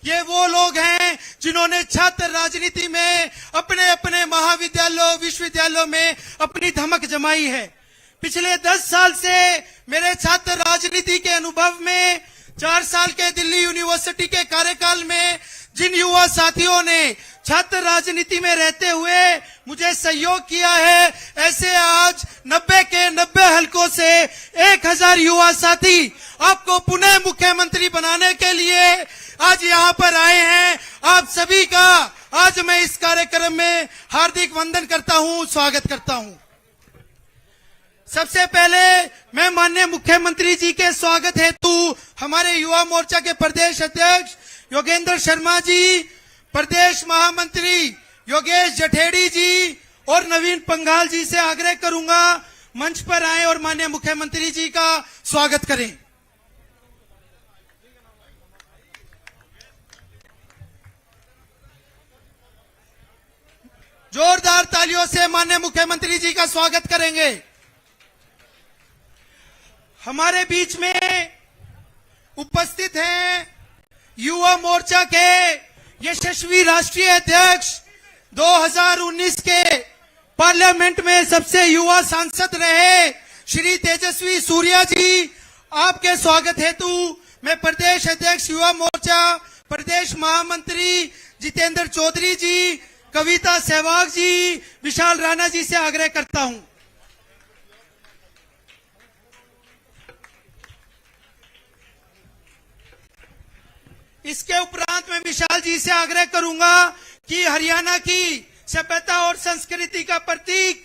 ये वो लोग हैं जिन्होंने छात्र राजनीति में अपने अपने महाविद्यालयों विश्वविद्यालयों में अपनी धमक जमाई है। पिछले 10 साल से मेरे छात्र राजनीति के अनुभव में 4 साल के दिल्ली यूनिवर्सिटी के कार्यकाल में जिन युवा साथियों ने छात्र राजनीति में रहते हुए मुझे सहयोग किया है, ऐसे आज 90 के 90 हलकों से 1000 युवा साथी आपको पुनः मुख्यमंत्री बनाने के लिए आज यहाँ पर आए हैं। आप सभी का आज मैं इस कार्यक्रम में हार्दिक वंदन करता हूँ, स्वागत करता हूँ। सबसे पहले मैं माननीय मुख्यमंत्री जी के स्वागत हेतु हमारे युवा मोर्चा के प्रदेश अध्यक्ष योगेंद्र शर्मा जी, प्रदेश महामंत्री योगेश जठेड़ी जी और नवीन पंघाल जी से आग्रह करूंगा मंच पर आए और माननीय मुख्यमंत्री जी का स्वागत करें। जोरदार तालियों से माननीय मुख्यमंत्री जी का स्वागत करेंगे। हमारे बीच में उपस्थित हैं युवा मोर्चा के यशस्वी राष्ट्रीय अध्यक्ष, 2019 के पार्लियामेंट में सबसे युवा सांसद रहे श्री तेजस्वी सूर्या जी। आपके स्वागत हेतु मैं प्रदेश अध्यक्ष युवा मोर्चा, प्रदेश महामंत्री जितेंद्र चौधरी जी, कविता सहवाग जी, विशाल राणा जी से आग्रह करता हूं। इसके उपरांत मैं विशाल जी से आग्रह करूंगा कि हरियाणा की सभ्यता और संस्कृति का प्रतीक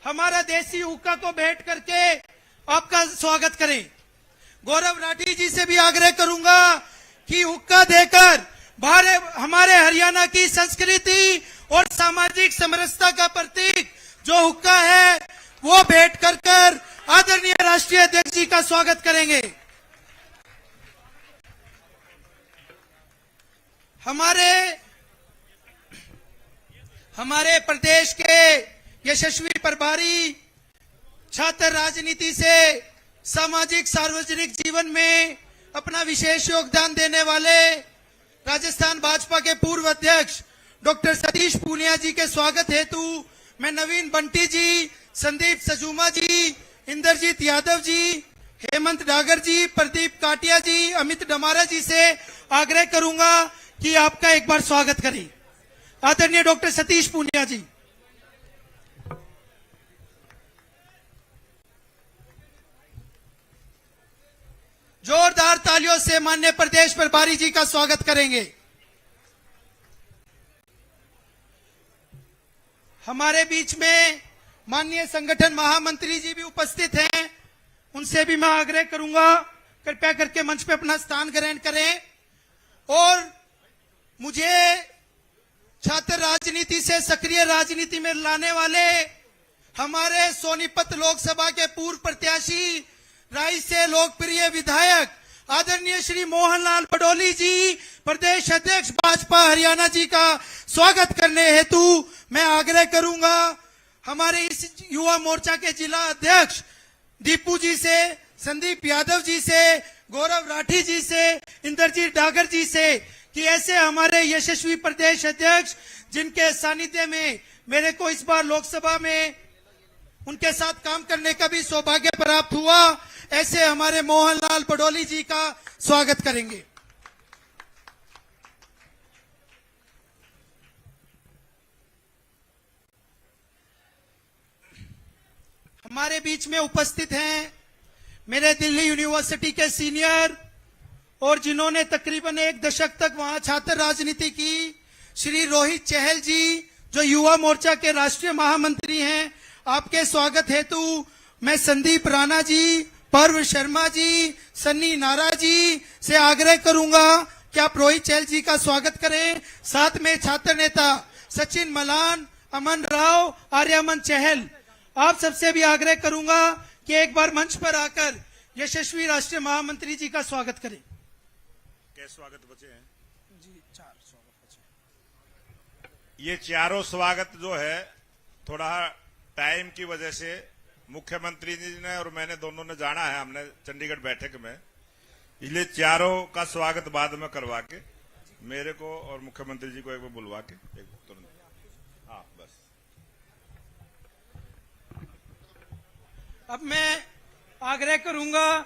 हमारा देसी हुक्का को भेंट करके आपका स्वागत करें। गौरव राठी जी से भी आग्रह करूंगा कि हुक्का देकर हमारे हरियाणा की संस्कृति और सामाजिक समरसता का प्रतीक जो हुक्का है वो भेंट कर आदरणीय राष्ट्रीय अध्यक्ष जी का स्वागत करेंगे। हमारे प्रदेश के यशस्वी प्रभारी, छात्र राजनीति से सामाजिक सार्वजनिक जीवन में अपना विशेष योगदान देने वाले राजस्थान भाजपा के पूर्व अध्यक्ष डॉक्टर सतीश पूनिया जी के स्वागत हेतु मैं नवीन बंटी जी, संदीप सजूमा जी, इंद्रजीत यादव जी, हेमंत डागर जी, प्रदीप काटिया जी, अमित डमारा जी से आग्रह करूंगा कि आपका एक बार स्वागत करें। आदरणीय डॉक्टर सतीश पूनिया जी। जोरदार तालियों से माननीय प्रदेश प्रभारी जी का स्वागत करेंगे। हमारे बीच में माननीय संगठन महामंत्री जी भी उपस्थित हैं, उनसे भी मैं आग्रह करूंगा कृपया करके मंच पे अपना स्थान ग्रहण करें। और मुझे छात्र राजनीति से सक्रिय राजनीति में लाने वाले हमारे सोनीपत लोकसभा के पूर्व प्रत्याशी, राय से लोकप्रिय विधायक आदरणीय श्री मोहनलाल बडोली जी, प्रदेश अध्यक्ष भाजपा हरियाणा जी का स्वागत करने हेतु मैं आग्रह करूंगा। हमारे इस युवा मोर्चा के जिला अध्यक्ष दीपू जी से, संदीप यादव जी से, गौरव राठी जी से, इंद्रजीत डागर जी से कि ऐसे हमारे यशस्वी प्रदेश अध्यक्ष जिनके सानिध्य में मेरे को इस बार लोकसभा में उनके साथ काम करने का भी सौभाग्य प्राप्त हुआ, ऐसे हमारे मोहनलाल बडोली जी का स्वागत करेंगे। हमारे बीच में उपस्थित हैं मेरे दिल्ली यूनिवर्सिटी के सीनियर और जिन्होंने तकरीबन 1 दशक तक वहां छात्र राजनीति की, श्री रोहित चहल जी जो युवा मोर्चा के राष्ट्रीय महामंत्री हैं। आपके स्वागत हेतु मैं संदीप राणा जी, पर्व शर्मा जी, सन्नी नारा जी से आग्रह करूंगा कि आप रोहित चहल जी का स्वागत करें। साथ में छात्र नेता सचिन मलान, अमन राव, आर्यमन चहल, आप सबसे भी आग्रह करूंगा कि एक बार मंच पर आकर यशस्वी राष्ट्रीय महामंत्री जी का स्वागत करें। क्या स्वागत बचे हैं? जी 4 स्वागत बचे। ये चारों स्वागत जो है थोड़ा टाइम की वजह से मुख्यमंत्री जी ने और मैंने दोनों ने जाना है, हमने चंडीगढ़ बैठक में, इसलिए चारों का स्वागत बाद में करवा के मेरे को और मुख्यमंत्री जी को एक बार बुलवा के एक तुरंत। हाँ बस। अब मैं आग्रह करूंगा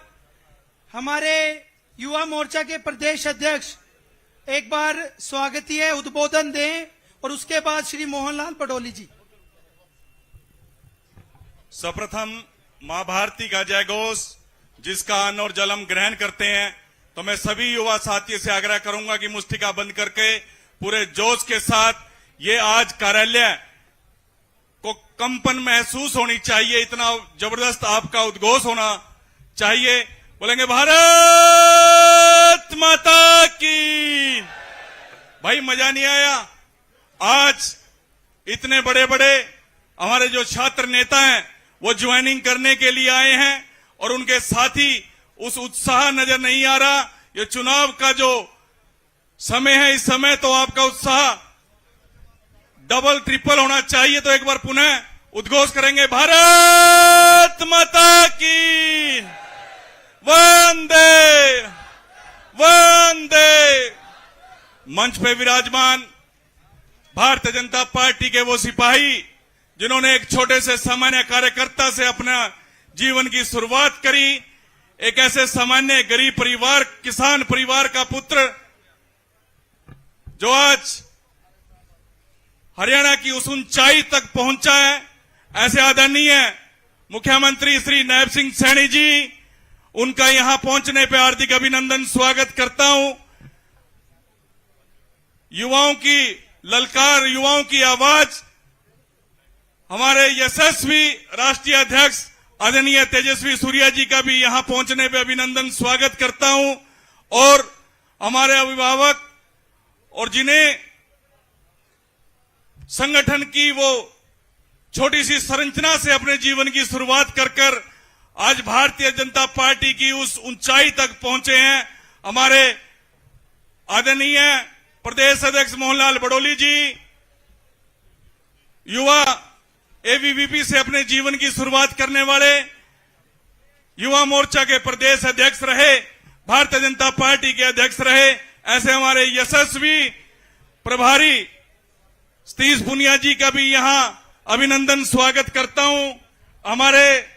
हमारे युवा मोर्चा के प्रदेश अध्यक्ष एक बार स्वागतीय उद्बोधन दें और उसके बाद श्री मोहनलाल पडोली जी। सर्वप्रथम मां भारती का जय घोष, जिसका अन्न और जल हम ग्रहण करते हैं, तो मैं सभी युवा साथियों से आग्रह करूंगा कि मुष्टिका बंद करके पूरे जोश के साथ ये आज कार्यालय को कंपन महसूस होनी चाहिए, इतना जबरदस्त आपका उद्घोष होना चाहिए। बोलेंगे भारत माता की। भाई मजा नहीं आया? आज इतने बड़े बड़े हमारे जो छात्र नेता हैं वो ज्वाइनिंग करने के लिए आए हैं और उनके साथी उस उत्साह नजर नहीं आ रहा। ये चुनाव का जो समय है, इस समय तो आपका उत्साह डबल ट्रिपल होना चाहिए। तो एक बार पुनः उद्घोष करेंगे भारत माता की। वंदे वंदे। मंच पे विराजमान भारतीय जनता पार्टी के वो सिपाही जिन्होंने एक छोटे से सामान्य कार्यकर्ता से अपना जीवन की शुरुआत करी, एक ऐसे सामान्य गरीब परिवार, किसान परिवार का पुत्र जो आज हरियाणा की उस ऊंचाई तक पहुंचा है, ऐसे आदरणीय मुख्यमंत्री श्री नायब सिंह सैनी जी, उनका यहां पहुंचने पर हार्दिक अभिनंदन स्वागत करता हूं। युवाओं की ललकार, युवाओं की आवाज, हमारे यशस्वी राष्ट्रीय अध्यक्ष आदरणीय तेजस्वी सूर्या जी का भी यहां पहुंचने पर अभिनंदन स्वागत करता हूं। और हमारे अभिभावक और जिन्हें संगठन की वो छोटी सी संरचना से अपने जीवन की शुरुआत कर आज भारतीय जनता पार्टी की उस ऊंचाई तक पहुंचे हैं, हमारे आदरणीय प्रदेश अध्यक्ष मोहनलाल पडोली जी, युवा एबीवीपी से अपने जीवन की शुरुआत करने वाले, युवा मोर्चा के प्रदेश अध्यक्ष रहे, भारतीय जनता पार्टी के अध्यक्ष रहे, ऐसे हमारे यशस्वी प्रभारी सतीश पुनिया जी का भी यहां अभिनंदन स्वागत करता हूं। हमारे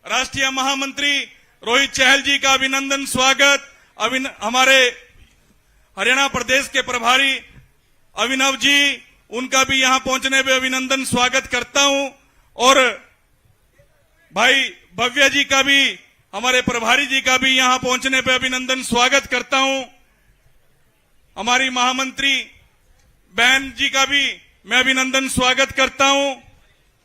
राष्ट्रीय महामंत्री रोहित चहल जी का अभिनंदन स्वागत। हमारे हरियाणा प्रदेश के प्रभारी अभिनव जी, उनका भी यहां पहुंचने पे अभिनंदन स्वागत करता हूं। और भाई भव्य जी का भी, हमारे प्रभारी जी का भी यहां पहुंचने पे अभिनंदन स्वागत करता हूं। हमारी महामंत्री बहन जी का भी मैं अभिनंदन स्वागत करता हूं।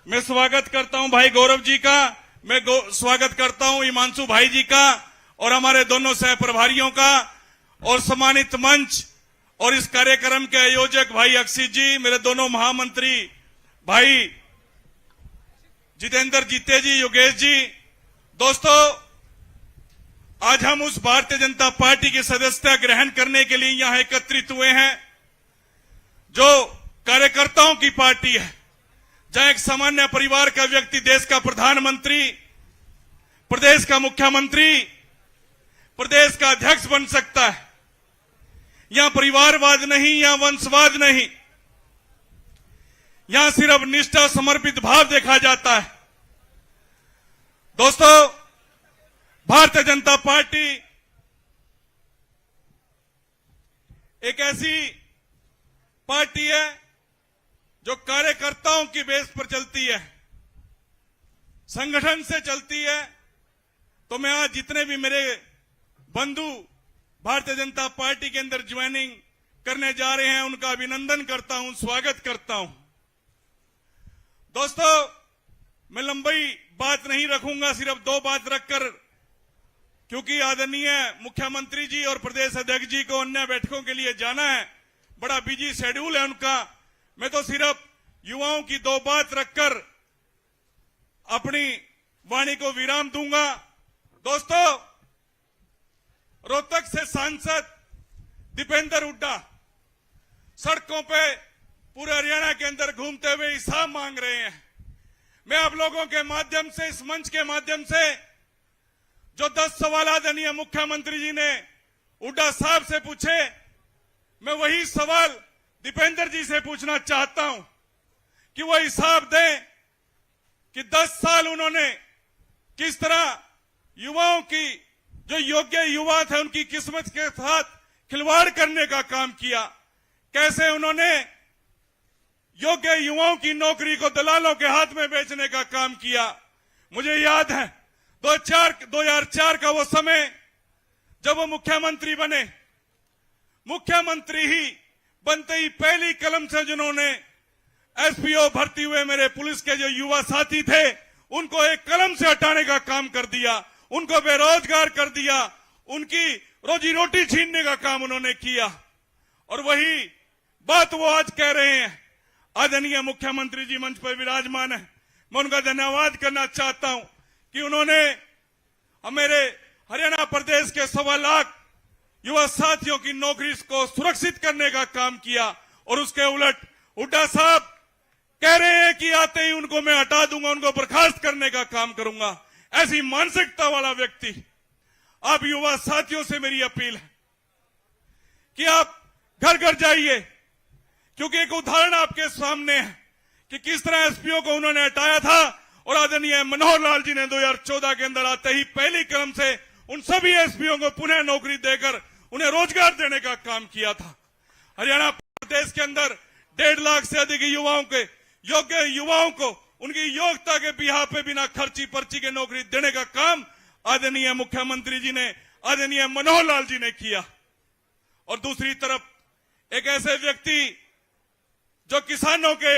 मैं स्वागत करता हूं भाई गौरव जी का, मैं स्वागत करता हूं हिमांशु भाई जी का और हमारे दोनों सह प्रभारियों का, और सम्मानित मंच और इस कार्यक्रम के आयोजक भाई अक्षित जी, मेरे दोनों महामंत्री भाई जितेंद्र जीते जी, योगेश जी। दोस्तों, आज हम उस भारतीय जनता पार्टी की सदस्यता ग्रहण करने के लिए यहां एकत्रित हुए हैं जो कार्यकर्ताओं की पार्टी है, जहां एक सामान्य परिवार का व्यक्ति देश का प्रधानमंत्री, प्रदेश का मुख्यमंत्री, प्रदेश का अध्यक्ष बन सकता है। यहां परिवारवाद नहीं, यहां वंशवाद नहीं, यहां सिर्फ निष्ठा समर्पित भाव देखा जाता है। दोस्तों, भारतीय जनता पार्टी एक ऐसी पार्टी है जो कार्यकर्ताओं की बेस पर चलती है, संगठन से चलती है। तो मैं आज जितने भी मेरे बंधु भारतीय जनता पार्टी के अंदर ज्वाइनिंग करने जा रहे हैं, उनका अभिनंदन करता हूं, स्वागत करता हूं। दोस्तों, मैं लंबी बात नहीं रखूंगा, सिर्फ दो बात रखकर, क्योंकि आदरणीय मुख्यमंत्री जी और प्रदेश अध्यक्ष जी को अन्य बैठकों के लिए जाना है, बड़ा बिजी शेड्यूल है उनका। मैं तो सिर्फ युवाओं की दो बात रखकर अपनी वाणी को विराम दूंगा। दोस्तों, रोहतक से सांसद दीपेंद्र हुड्डा सड़कों पे पूरे हरियाणा के अंदर घूमते हुए हिसाब मांग रहे हैं। मैं आप लोगों के माध्यम से, इस मंच के माध्यम से, जो 10 सवाल आदरणीय मुख्यमंत्री जी ने हुड्डा साहब से पूछे, मैं वही सवाल दीपेंद्र जी से पूछना चाहता हूं कि वो हिसाब दें कि 10 साल उन्होंने किस तरह युवाओं की, जो योग्य युवा थे उनकी किस्मत के साथ खिलवाड़ करने का काम किया, कैसे उन्होंने योग्य युवाओं की नौकरी को दलालों के हाथ में बेचने का काम किया। मुझे याद है 2004 का वो समय जब वो मुख्यमंत्री बने, मुख्यमंत्री ही बनते ही पहली कलम से जिन्होंने एसपीओ भर्ती हुए मेरे पुलिस के जो युवा साथी थे उनको एक कलम से हटाने का काम कर दिया, उनको बेरोजगार कर दिया, उनकी रोजी रोटी छीनने का काम उन्होंने किया। और वही बात वो आज कह रहे हैं। आदरणीय मुख्यमंत्री जी मंच पर विराजमान है, मैं उनका धन्यवाद करना चाहता हूं कि उन्होंने मेरे हरियाणा प्रदेश के 1.25 लाख युवा साथियों की नौकरी को सुरक्षित करने का काम किया। और उसके उलट हुड्डा साहब कह रहे हैं कि आते ही उनको मैं हटा दूंगा, उनको बर्खास्त करने का काम करूंगा। ऐसी मानसिकता वाला व्यक्ति, आप युवा साथियों से मेरी अपील है कि आप घर घर जाइए, क्योंकि एक उदाहरण आपके सामने है कि किस तरह एसपीओ को उन्होंने हटाया था और आदरणीय मनोहर लाल जी ने 2014 के अंदर आते ही पहली कलम से उन सभी एसपीओ को पुनः नौकरी देकर उन्हें रोजगार देने का काम किया था। हरियाणा प्रदेश के अंदर 1.5 लाख से अधिक युवाओं के, योग्य युवाओं को उनकी योग्यता के बिहार पे बिना खर्ची पर्ची के नौकरी देने का काम आदरणीय मुख्यमंत्री जी ने, आदरणीय मनोहर लाल जी ने किया। और दूसरी तरफ एक ऐसे व्यक्ति जो किसानों के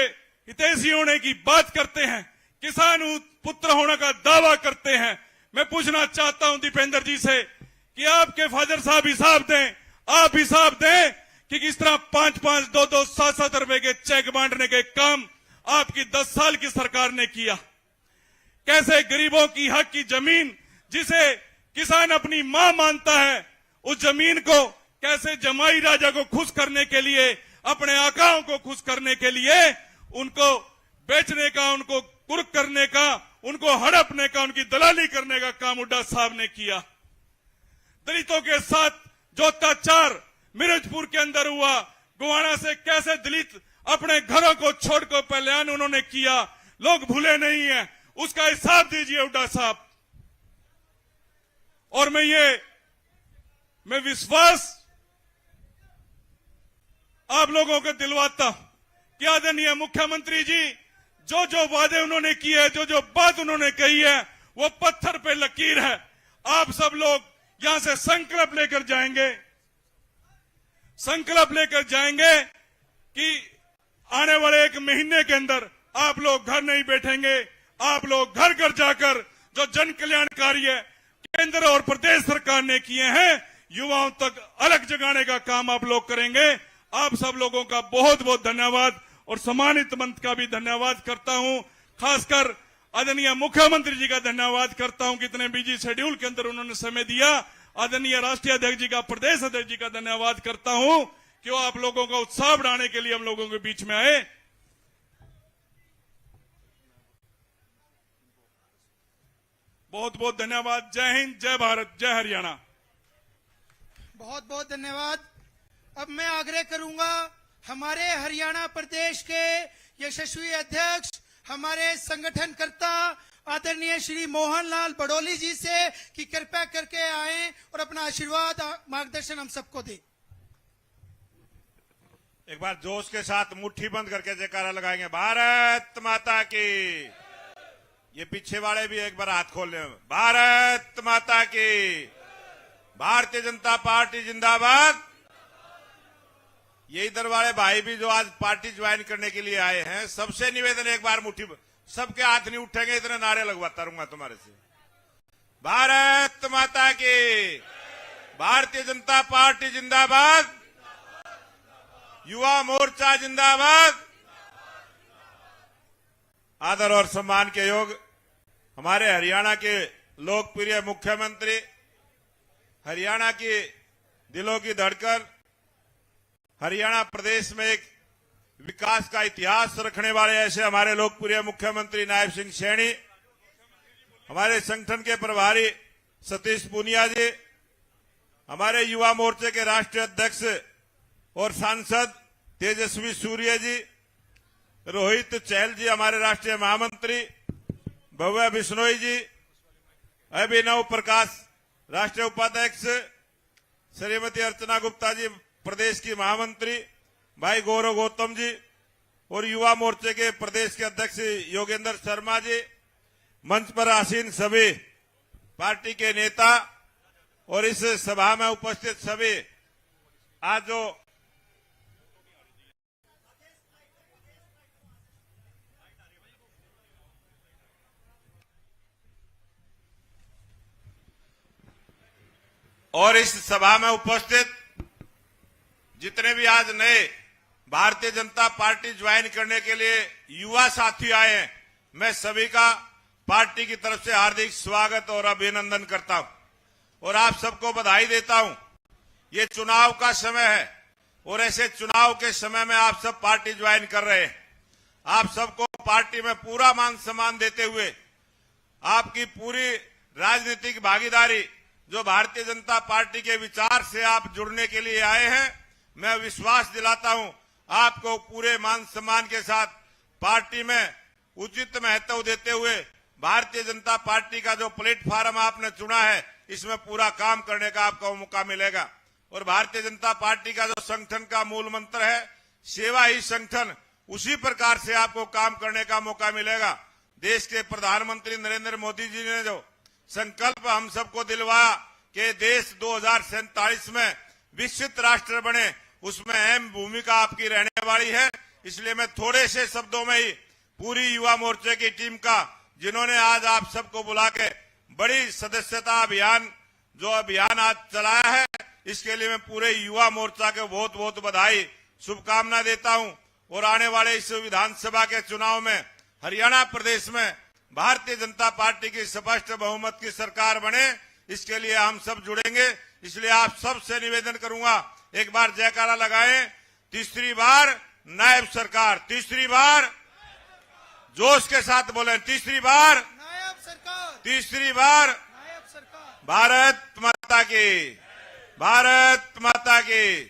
हितैषी होने की बात करते हैं, किसान पुत्र होने का दावा करते हैं, मैं पूछना चाहता हूं दीपेंद्र जी से कि आपके फादर साहब हिसाब दें, आप हिसाब दें कि किस तरह 5-5, 2-2, 7-7 रुपए के चेक बांटने के काम आपकी 10 साल की सरकार ने किया। कैसे गरीबों की हक की जमीन जिसे किसान अपनी मां मानता है, उस जमीन को कैसे जमाई राजा को खुश करने के लिए, अपने आकाओं को खुश करने के लिए उनको बेचने का, उनको कुर्क करने का, उनको हड़पने का, उनकी दलाली करने का काम हुड्डा साहब ने किया। दलितों के साथ जो अत्याचार मिर्जपुर के अंदर हुआ, गोवाना से कैसे दलित अपने घरों को छोड़कर पलायन उन्होंने किया, लोग भूले नहीं है, उसका हिसाब दीजिए हुड्डा साहब। और मैं विश्वास आप लोगों को दिलवाता हूं कि आदरणीय मुख्यमंत्री जी जो जो वादे उन्होंने किए हैं, जो जो बात उन्होंने कही है, वो पत्थर पे लकीर है। आप सब लोग यहां से संकल्प लेकर जाएंगे कि आने वाले 1 महीने के अंदर आप लोग घर नहीं बैठेंगे, आप लोग घर घर जाकर जो जन कल्याण कार्य केंद्र और प्रदेश सरकार ने किए हैं, युवाओं तक अलग जगाने का काम आप लोग करेंगे। आप सब लोगों का बहुत बहुत धन्यवाद और सम्मानित मंच का भी धन्यवाद करता हूं। खासकर आदरणीय मुख्यमंत्री जी का धन्यवाद करता हूं कि इतने बिजी शेड्यूल के अंदर उन्होंने समय दिया। आदरणीय राष्ट्रीय अध्यक्ष जी का, प्रदेश अध्यक्ष जी का धन्यवाद करता हूं कि वो आप लोगों का उत्साह बढ़ाने के लिए हम लोगों के बीच में आए। बहुत बहुत धन्यवाद। जय हिंद, जय भारत, जय हरियाणा। बहुत बहुत धन्यवाद। अब मैं आग्रह करूंगा हमारे हरियाणा प्रदेश के यशस्वी अध्यक्ष, हमारे संगठनकर्ता आदरणीय श्री मोहनलाल बड़ोली जी से कि कृपया करके आए और अपना आशीर्वाद, मार्गदर्शन हम सबको दें। एक बार जोश के साथ मुट्ठी बंद करके जयकारा लगाएंगे, भारत माता की। ये पीछे वाले भी एक बार हाथ खोल लें, भारत माता की। भारतीय जनता पार्टी जिंदाबाद। ये इधर वाले भाई भी जो आज पार्टी ज्वाइन करने के लिए आए हैं, सबसे निवेदन एक बार मुट्ठी, सबके हाथ नहीं उठेंगे, इतने नारे लगवाता रहूंगा तुम्हारे से। भारत माता की। भारतीय जनता पार्टी जिंदाबाद। युवा मोर्चा जिंदाबाद। आदर और सम्मान के योग हमारे हरियाणा के लोकप्रिय मुख्यमंत्री, हरियाणा की दिलों की धड़कन, हरियाणा प्रदेश में एक विकास का इतिहास रखने वाले ऐसे हमारे लोकप्रिय मुख्यमंत्री नायब सिंह सैनी, हमारे संगठन के प्रभारी सतीश पूनिया जी, हमारे युवा मोर्चे के राष्ट्रीय अध्यक्ष और सांसद तेजस्वी सूर्य जी, रोहित चहल जी हमारे राष्ट्रीय महामंत्री, भव्य बिश्नोई जी, अभिनव प्रकाश राष्ट्रीय उपाध्यक्ष, श्रीमती अर्चना गुप्ता जी प्रदेश की महामंत्री, भाई गौरव गौतम जी और युवा मोर्चे के प्रदेश के अध्यक्ष योगेंद्र शर्मा जी, मंच पर आसीन सभी पार्टी के नेता और इस सभा में उपस्थित सभी आज जो और इस सभा में उपस्थित जितने भी आज नए भारतीय जनता पार्टी ज्वाइन करने के लिए युवा साथी आए हैं, मैं सभी का पार्टी की तरफ से हार्दिक स्वागत और अभिनंदन करता हूं और आप सबको बधाई देता हूं। ये चुनाव का समय है और ऐसे चुनाव के समय में आप सब पार्टी ज्वाइन कर रहे हैं। आप सबको पार्टी में पूरा मान सम्मान देते हुए आपकी पूरी राजनीतिक भागीदारी जो भारतीय जनता पार्टी के विचार से आप जुड़ने के लिए आए हैं, मैं विश्वास दिलाता हूं आपको पूरे मान सम्मान के साथ पार्टी में उचित महत्व देते हुए भारतीय जनता पार्टी का जो प्लेटफॉर्म आपने चुना है इसमें पूरा काम करने का आपको मौका मिलेगा। और भारतीय जनता पार्टी का जो संगठन का मूल मंत्र है सेवा ही संगठन, उसी प्रकार से आपको काम करने का मौका मिलेगा। देश के प्रधानमंत्री नरेंद्र मोदी जी ने जो संकल्प हम सबको दिलवाया कि देश 2047 में विकसित राष्ट्र बने, उसमें अहम भूमिका आपकी रहने वाली है। इसलिए मैं थोड़े से शब्दों में ही पूरी युवा मोर्चे की टीम का, जिन्होंने आज आप सबको बुला के बड़ी सदस्यता अभियान जो अभियान आज चलाया है, इसके लिए मैं पूरे युवा मोर्चा के बहुत बहुत बधाई शुभकामना देता हूं। और आने वाले इस विधानसभा के चुनाव में हरियाणा प्रदेश में भारतीय जनता पार्टी की स्पष्ट बहुमत की सरकार बने, इसके लिए हम सब जुड़ेंगे। इसलिए आप सबसे निवेदन करूंगा, एक बार जयकारा लगाएं, तीसरी बार नायब सरकार, तीसरी बार जोश के साथ बोलें, तीसरी बार नायब सरकार, तीसरी बार नायब सरकार। भारत माता की, भारत माता की।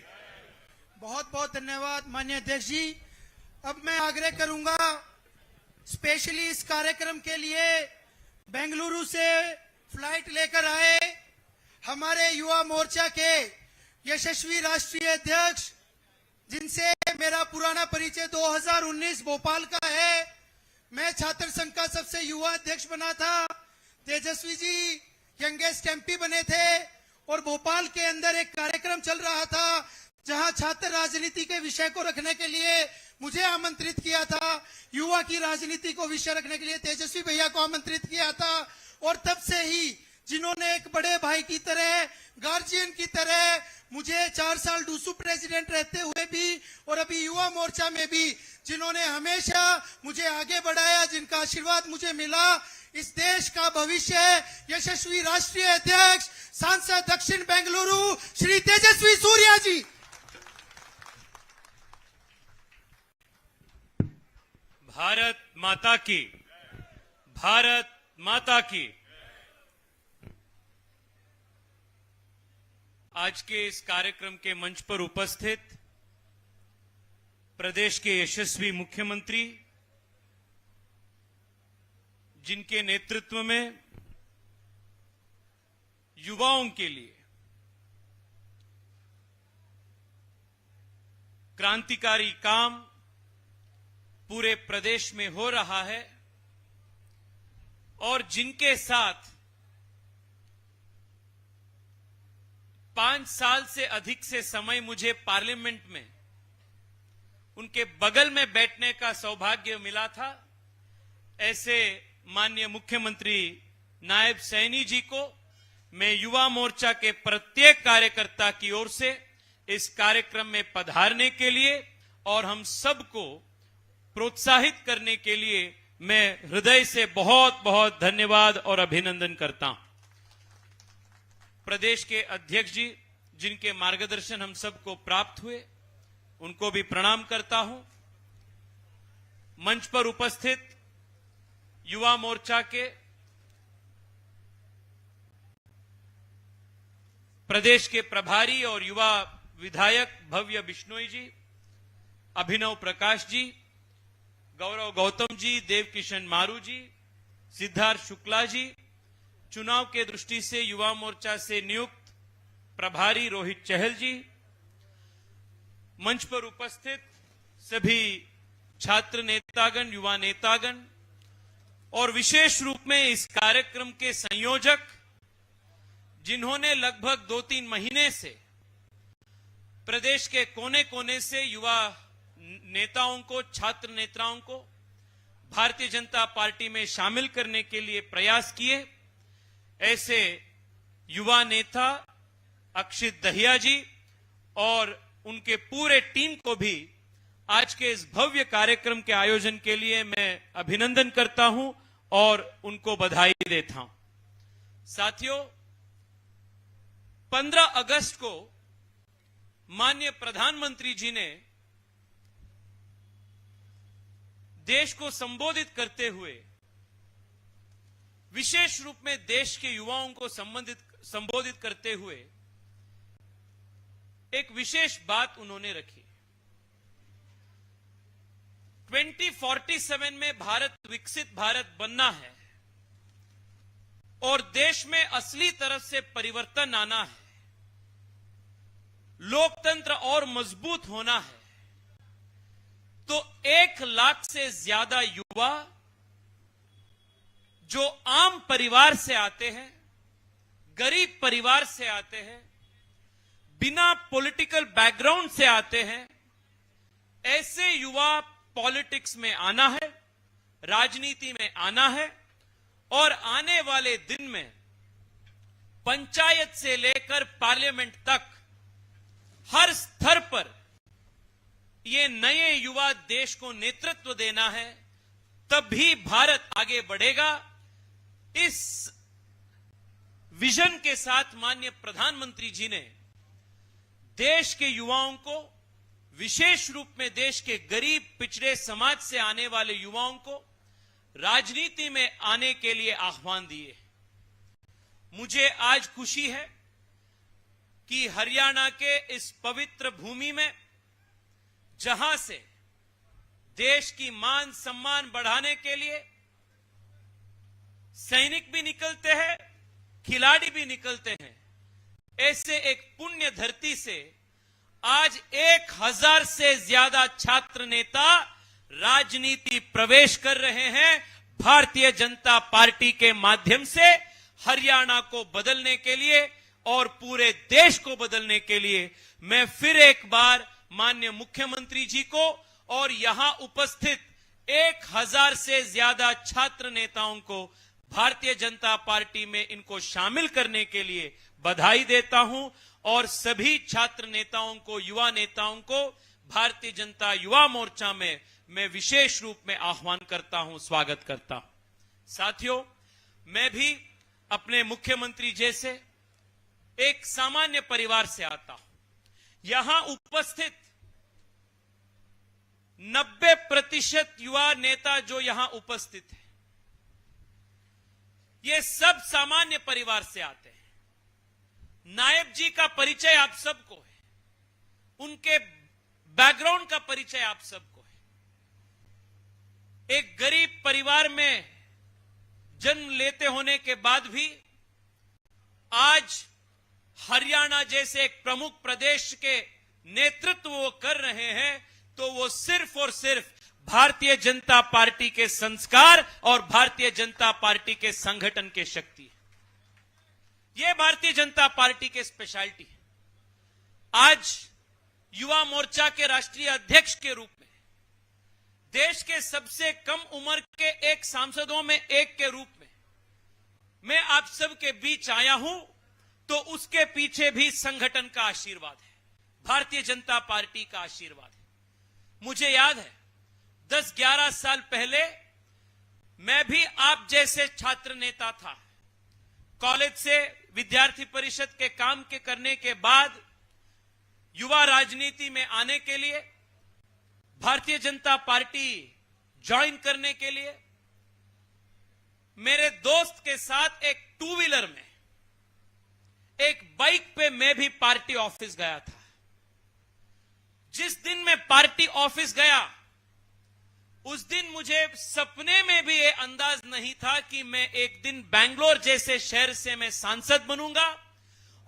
बहुत बहुत धन्यवाद माननीय अध्यक्ष जी। अब मैं आग्रह करूंगा, स्पेशली इस कार्यक्रम के लिए बेंगलुरु से फ्लाइट लेकर आए हमारे युवा मोर्चा के यशस्वी राष्ट्रीय अध्यक्ष, जिनसे मेरा पुराना परिचय 2019 भोपाल का है। मैं छात्र संघ का सबसे युवा अध्यक्ष बना था, तेजस्वी जी यंगेस्ट एमपी बने थे और भोपाल के अंदर एक कार्यक्रम चल रहा था जहां छात्र राजनीति के विषय को रखने के लिए मुझे आमंत्रित किया था, युवा की राजनीति को विषय रखने के लिए तेजस्वी भैया को आमंत्रित किया था। और तब से ही जिन्होंने एक बड़े भाई की तरह, गार्जियन की तरह मुझे 4 साल डूसू प्रेसिडेंट रहते हुए भी और अभी युवा मोर्चा में भी जिन्होंने हमेशा मुझे आगे बढ़ाया, जिनका आशीर्वाद मुझे मिला, इस देश का भविष्य यशस्वी राष्ट्रीय अध्यक्ष सांसद दक्षिण बेंगलुरु श्री तेजस्वी सूर्या जी। भारत माता की, भारत माता की। आज के इस कार्यक्रम के मंच पर उपस्थित प्रदेश के यशस्वी मुख्यमंत्री, जिनके नेतृत्व में युवाओं के लिए क्रांतिकारी काम पूरे प्रदेश में हो रहा है और जिनके साथ 5 साल से अधिक से समय मुझे पार्लियामेंट में उनके बगल में बैठने का सौभाग्य मिला था, ऐसे माननीय मुख्यमंत्री नायब सैनी जी को मैं युवा मोर्चा के प्रत्येक कार्यकर्ता की ओर से इस कार्यक्रम में पधारने के लिए और हम सबको प्रोत्साहित करने के लिए मैं हृदय से बहुत बहुत धन्यवाद और अभिनंदन करता हूं। प्रदेश के अध्यक्ष जी, जिनके मार्गदर्शन हम सबको प्राप्त हुए, उनको भी प्रणाम करता हूं। मंच पर उपस्थित युवा मोर्चा के प्रदेश के प्रभारी और युवा विधायक भव्य बिश्नोई जी, अभिनव प्रकाश जी, गौरव गौतम जी, देव किशन मारू जी, सिद्धार्थ शुक्ला जी, चुनाव के दृष्टि से युवा मोर्चा से नियुक्त प्रभारी रोहित चहल जी, मंच पर उपस्थित सभी छात्र नेतागण, युवा नेतागण और विशेष रूप में इस कार्यक्रम के संयोजक, जिन्होंने लगभग 2-3 महीने से प्रदेश के कोने कोने से युवा नेताओं को, छात्र नेताओं को भारतीय जनता पार्टी में शामिल करने के लिए प्रयास किए, ऐसे युवा नेता अक्षित दहिया जी और उनके पूरे टीम को भी आज के इस भव्य कार्यक्रम के आयोजन के लिए मैं अभिनंदन करता हूं और उनको बधाई देता हूं। साथियों, 15 अगस्त को माननीय प्रधानमंत्री जी ने देश को संबोधित करते हुए विशेष रूप में देश के युवाओं को संबोधित करते हुए एक विशेष बात उन्होंने रखी। 2047 में भारत विकसित भारत बनना है और देश में असली तरह से परिवर्तन आना है, लोकतंत्र और मजबूत होना है, तो 1 लाख से ज्यादा युवा जो आम परिवार से आते हैं, गरीब परिवार से आते हैं, बिना पॉलिटिकल बैकग्राउंड से आते हैं, ऐसे युवा पॉलिटिक्स में आना है, राजनीति में आना है और आने वाले दिन में पंचायत से लेकर पार्लियामेंट तक हर स्तर पर ये नए युवा देश को नेतृत्व देना है, तभी भारत आगे बढ़ेगा। इस विजन के साथ माननीय प्रधानमंत्री जी ने देश के युवाओं को, विशेष रूप में देश के गरीब पिछड़े समाज से आने वाले युवाओं को राजनीति में आने के लिए आह्वान दिए। मुझे आज खुशी है कि हरियाणा के इस पवित्र भूमि में, जहां से देश की मान सम्मान बढ़ाने के लिए सैनिक भी निकलते हैं, खिलाड़ी भी निकलते हैं, ऐसे एक पुण्य धरती से आज 1000 से ज्यादा छात्र नेता राजनीति प्रवेश कर रहे हैं। भारतीय जनता पार्टी के माध्यम से हरियाणा को बदलने के लिए और पूरे देश को बदलने के लिए मैं फिर एक बार माननीय मुख्यमंत्री जी को और यहां उपस्थित 1000 से ज्यादा छात्र नेताओं को भारतीय जनता पार्टी में इनको शामिल करने के लिए बधाई देता हूं और सभी छात्र नेताओं को, युवा नेताओं को भारतीय जनता युवा मोर्चा में मैं विशेष रूप में आह्वान करता हूं, स्वागत करता हूं। साथियों, मैं भी अपने मुख्यमंत्री जैसे एक सामान्य परिवार से आता हूं। यहां उपस्थित 90% युवा नेता जो यहां उपस्थित हैं, ये सब सामान्य परिवार से आते हैं। नायब जी का परिचय आप सबको है, उनके बैकग्राउंड का परिचय आप सबको है। एक गरीब परिवार में जन्म लेते होने के बाद भी आज हरियाणा जैसे एक प्रमुख प्रदेश के नेतृत्व वो कर रहे हैं, तो वो सिर्फ और सिर्फ भारतीय जनता पार्टी के संस्कार और भारतीय जनता पार्टी के संगठन के शक्ति है। ये भारतीय जनता पार्टी के स्पेशलिटी है। आज युवा मोर्चा के राष्ट्रीय अध्यक्ष के रूप में देश के सबसे कम उम्र के एक सांसदों में एक के रूप में मैं आप सबके बीच आया हूं, तो उसके पीछे भी संगठन का आशीर्वाद है, भारतीय जनता पार्टी का आशीर्वाद है। मुझे याद है 10-11 साल पहले मैं भी आप जैसे छात्र नेता था। कॉलेज से विद्यार्थी परिषद के काम के करने के बाद युवा राजनीति में आने के लिए, भारतीय जनता पार्टी ज्वाइन करने के लिए मेरे दोस्त के साथ एक 2 व्हीलर में एक बाइक पे मैं भी पार्टी ऑफिस गया था। जिस दिन मैं पार्टी ऑफिस गया उस दिन मुझे सपने में भी ये अंदाज नहीं था कि मैं एक दिन बेंगलोर जैसे शहर से मैं सांसद बनूंगा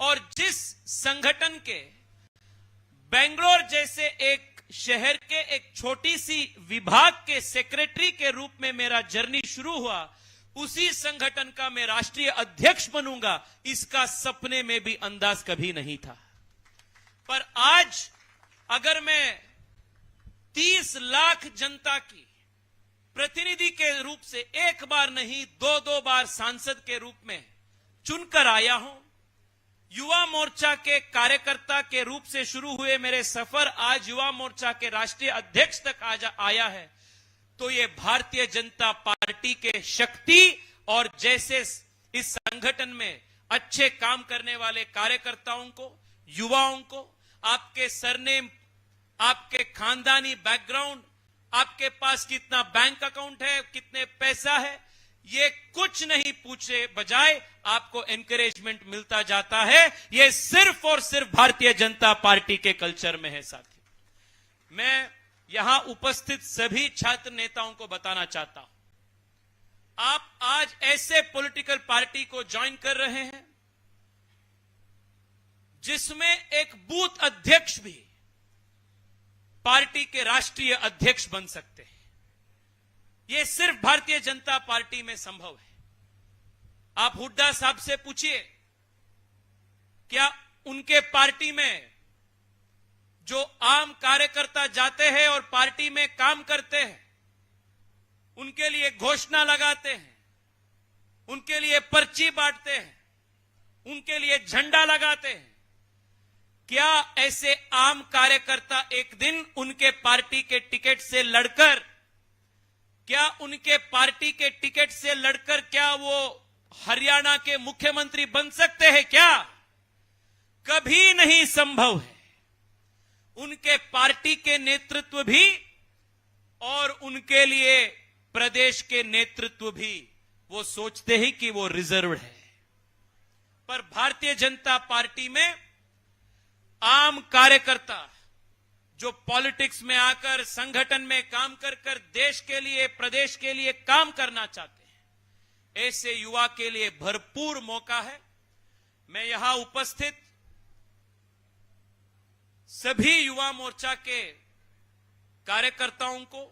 और जिस संगठन के बेंगलोर जैसे एक शहर के एक छोटी सी विभाग के सेक्रेटरी के रूप में मेरा जर्नी शुरू हुआ, उसी संगठन का मैं राष्ट्रीय अध्यक्ष बनूंगा, इसका सपने में भी अंदाज कभी नहीं था। पर आज अगर मैं 30 लाख जनता की प्रतिनिधि के रूप से एक बार नहीं 2-2 बार सांसद के रूप में चुनकर आया हूं, युवा मोर्चा के कार्यकर्ता के रूप से शुरू हुए मेरे सफर आज युवा मोर्चा के राष्ट्रीय अध्यक्ष तक आया है, तो ये भारतीय जनता पार्टी के शक्ति और जैसे इस संगठन में अच्छे काम करने वाले कार्यकर्ताओं को, युवाओं को, आपके सरनेम, आपके खानदानी बैकग्राउंड, आपके पास कितना बैंक अकाउंट है, कितने पैसा है, ये कुछ नहीं पूछे बजाय आपको एनकरेजमेंट मिलता जाता है। ये सिर्फ और सिर्फ भारतीय जनता पार्टी के कल्चर में है। साथी, मैं यहां उपस्थित सभी छात्र नेताओं को बताना चाहता हूं, आप आज ऐसे पॉलिटिकल पार्टी को ज्वाइन कर रहे हैं जिसमें एक बूथ अध्यक्ष भी पार्टी के राष्ट्रीय अध्यक्ष बन सकते हैं। यह सिर्फ भारतीय जनता पार्टी में संभव है। आप हुड्डा साहब से पूछिए, क्या उनके पार्टी में जो आम कार्यकर्ता जाते हैं और पार्टी में काम करते हैं, उनके लिए घोषणा लगाते हैं, उनके लिए पर्ची बांटते हैं, उनके लिए झंडा लगाते हैं, क्या ऐसे आम कार्यकर्ता एक दिन उनके पार्टी के टिकट से लड़कर, क्या उनके पार्टी के टिकट से लड़कर क्या वो हरियाणा के मुख्यमंत्री बन सकते हैं? क्या कभी नहीं संभव है। उनके पार्टी के नेतृत्व भी और उनके लिए प्रदेश के नेतृत्व भी वो सोचते हैं कि वो रिजर्व्ड है। पर भारतीय जनता पार्टी में आम कार्यकर्ता जो पॉलिटिक्स में आकर संगठन में काम कर कर देश के लिए, प्रदेश के लिए काम करना चाहते हैं, ऐसे युवा के लिए भरपूर मौका है। मैं यहां उपस्थित सभी युवा मोर्चा के कार्यकर्ताओं को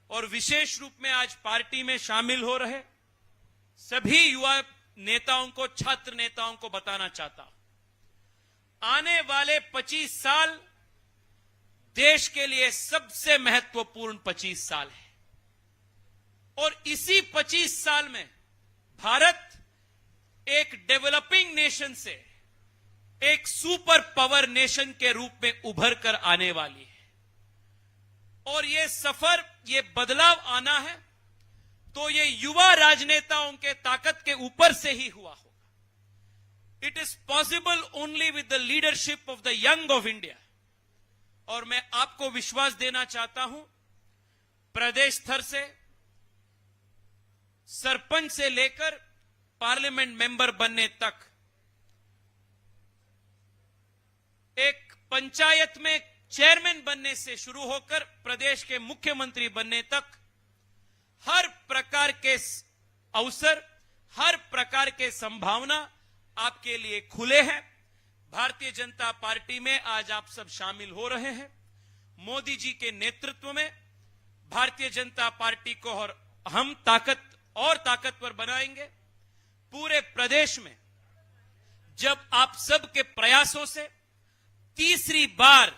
और विशेष रूप में आज पार्टी में शामिल हो रहे सभी युवा नेताओं को, छात्र नेताओं को बताना चाहता हूं, आने वाले 25 साल देश के लिए सबसे महत्वपूर्ण 25 साल है और इसी 25 साल में भारत एक डेवलपिंग नेशन से एक सुपर पावर नेशन के रूप में उभर कर आने वाली है। और ये सफर, ये बदलाव आना है तो ये युवा राजनेताओं के ताकत के ऊपर से ही हुआ होगा। It is possible only with the leadership of the young of India. और मैं आपको विश्वास देना चाहता हूं, प्रदेश स्तर से सरपंच से लेकर पार्लियामेंट मेंबर बनने तक, एक पंचायत में चेयरमैन बनने से शुरू होकर प्रदेश के मुख्यमंत्री बनने तक, हर प्रकार के अवसर, हर प्रकार के संभावना आपके लिए खुले हैं। भारतीय जनता पार्टी में आज आप सब शामिल हो रहे हैं। मोदी जी के नेतृत्व में भारतीय जनता पार्टी को और हम ताकतवर बनाएंगे। पूरे प्रदेश में जब आप सब के प्रयासों से तीसरी बार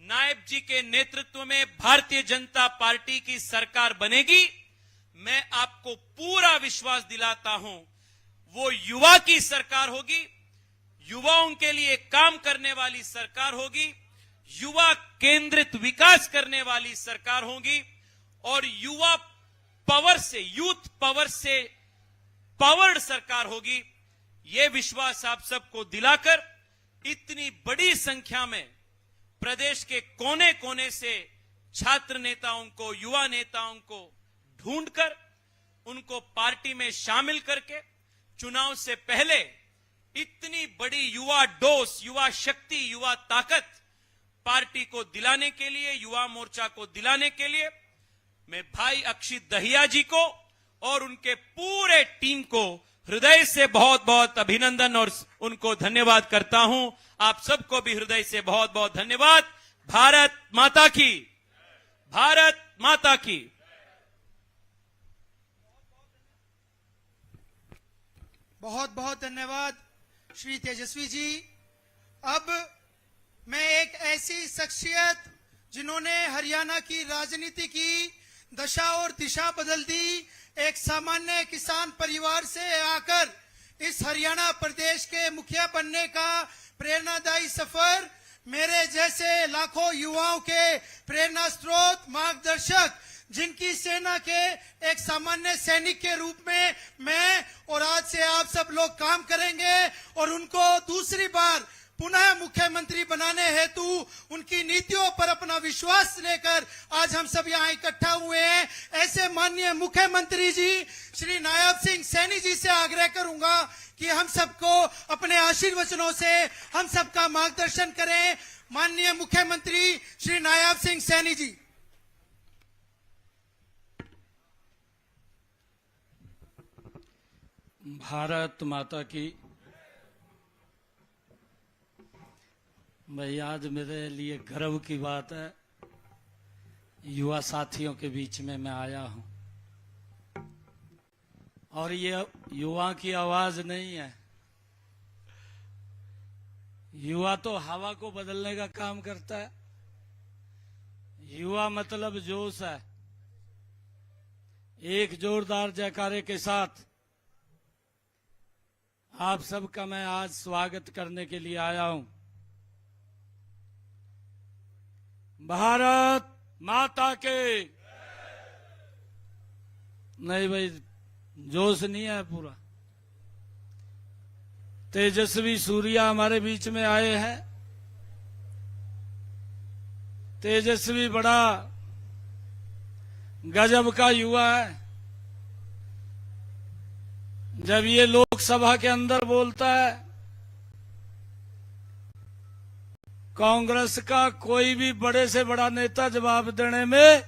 नायब जी के नेतृत्व में भारतीय जनता पार्टी की सरकार बनेगी, मैं आपको पूरा विश्वास दिलाता हूं, वो युवा की सरकार होगी, युवाओं के लिए काम करने वाली सरकार होगी, युवा केंद्रित विकास करने वाली सरकार होगी और युवा पावर से, यूथ पावर से पावर्ड सरकार होगी। यह विश्वास आप सबको दिलाकर इतनी बड़ी संख्या में प्रदेश के कोने कोने से छात्र नेताओं को, युवा नेताओं को ढूंढकर उनको पार्टी में शामिल करके चुनाव से पहले इतनी बड़ी युवा डोस, युवा शक्ति, युवा ताकत पार्टी को दिलाने के लिए, युवा मोर्चा को दिलाने के लिए मैं भाई अक्षित दहिया जी को और उनके पूरे टीम को हृदय से बहुत बहुत अभिनंदन और उनको धन्यवाद करता हूं। आप सबको भी हृदय से बहुत बहुत धन्यवाद। भारत माता की, भारत माता की। बहुत बहुत धन्यवाद श्री तेजस्वी जी। अब मैं एक ऐसी शख्सियत जिन्होंने हरियाणा की राजनीति की दशा और दिशा बदल दी, एक सामान्य किसान परिवार से आकर इस हरियाणा प्रदेश के मुखिया बनने का प्रेरणादायी सफर, मेरे जैसे लाखों युवाओं के प्रेरणा स्रोत, मार्गदर्शक, जिनकी सेना के एक सामान्य सैनिक के रूप में मैं और आज से आप सब लोग काम करेंगे और उनको दूसरी बार पुनः मुख्यमंत्री बनाने हेतु उनकी नीतियों पर अपना विश्वास लेकर आज हम सब यहाँ इकट्ठा हुए हैं। ऐसे माननीय मुख्यमंत्री जी श्री नायब सिंह सैनी जी से आग्रह करूंगा कि हम सबको अपने आशीर्वचनों से हम सबका मार्गदर्शन करें। माननीय मुख्यमंत्री श्री नायब सिंह सैनी जी। भारत माता की। भाई आज मेरे लिए गर्व की बात है, युवा साथियों के बीच में मैं आया हूं और ये युवा की आवाज नहीं है। युवा तो हवा को बदलने का काम करता है। युवा मतलब जोश है। एक जोरदार जयकारे के साथ आप सबका मैं आज स्वागत करने के लिए आया हूं। भारत माता के। नहीं भाई, जोश नहीं है पूरा। तेजस्वी सूर्या हमारे बीच में आए हैं। तेजस्वी बड़ा गजब का युवा है। जब ये लोकसभा के अंदर बोलता है, कांग्रेस का कोई भी बड़े से बड़ा नेता जवाब देने में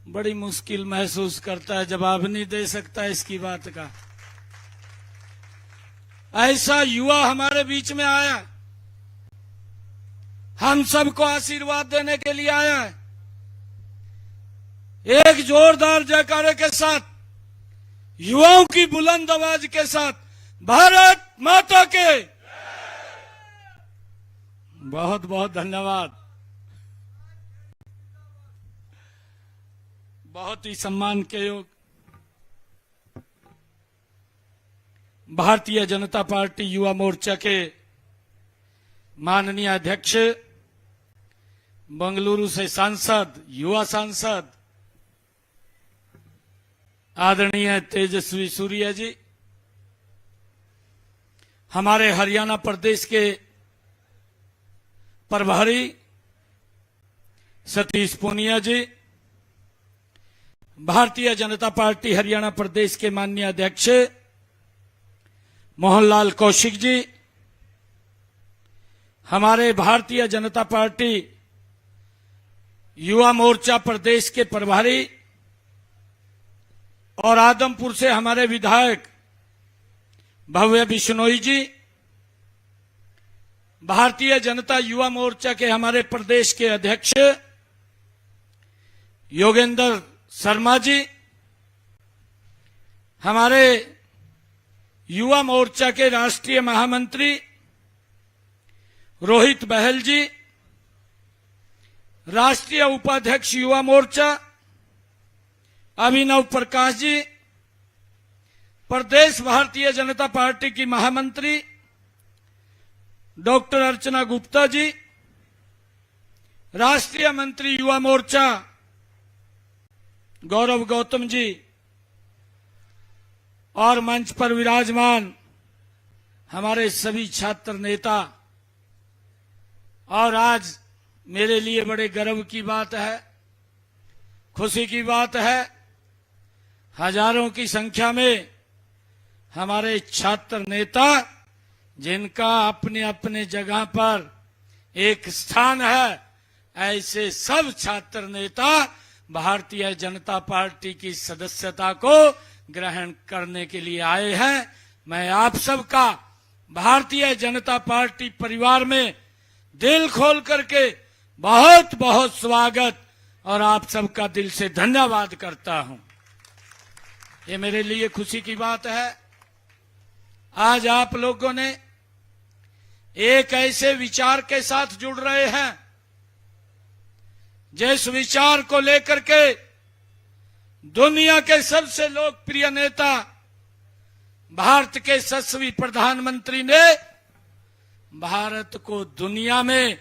बड़ी मुश्किल महसूस करता है, जवाब नहीं दे सकता इसकी बात का। ऐसा युवा हमारे बीच में आया, हम सबको आशीर्वाद देने के लिए आया है। एक जोरदार जयकारे के साथ, युवाओं की बुलंद आवाज के साथ, भारत माता के। बहुत बहुत धन्यवाद। बहुत ही सम्मान के योग भारतीय जनता पार्टी युवा मोर्चा के माननीय अध्यक्ष, बेंगलुरु से सांसद, युवा सांसद आदरणीय तेजस्वी सूर्या जी, हमारे हरियाणा प्रदेश के प्रभारी सतीश पूनिया जी, भारतीय जनता पार्टी हरियाणा प्रदेश के माननीय अध्यक्ष मोहनलाल कौशिक जी, हमारे भारतीय जनता पार्टी युवा मोर्चा प्रदेश के प्रभारी और आदमपुर से हमारे विधायक भव्य बिश्नोई जी, भारतीय जनता युवा मोर्चा के हमारे प्रदेश के अध्यक्ष योगेंद्र शर्मा जी, हमारे युवा मोर्चा के राष्ट्रीय महामंत्री रोहित बहल जी, राष्ट्रीय उपाध्यक्ष युवा मोर्चा अभिनव प्रकाश जी, प्रदेश भारतीय जनता पार्टी की महामंत्री डॉक्टर अर्चना गुप्ता जी, राष्ट्रीय मंत्री युवा मोर्चा गौरव गौतम जी और मंच पर विराजमान हमारे सभी छात्र नेता। और आज मेरे लिए बड़े गर्व की बात है, खुशी की बात है, हजारों की संख्या में हमारे छात्र नेता जिनका अपने अपने जगह पर एक स्थान है, ऐसे सब छात्र नेता भारतीय जनता पार्टी की सदस्यता को ग्रहण करने के लिए आए हैं। मैं आप सबका भारतीय जनता पार्टी परिवार में दिल खोल करके बहुत बहुत स्वागत और आप सबका दिल से धन्यवाद करता हूं। ये मेरे लिए खुशी की बात है। आज आप लोगों ने एक ऐसे विचार के साथ जुड़ रहे हैं जिस विचार को लेकर के दुनिया के सबसे लोकप्रिय नेता भारत के 7वें प्रधानमंत्री ने भारत को दुनिया में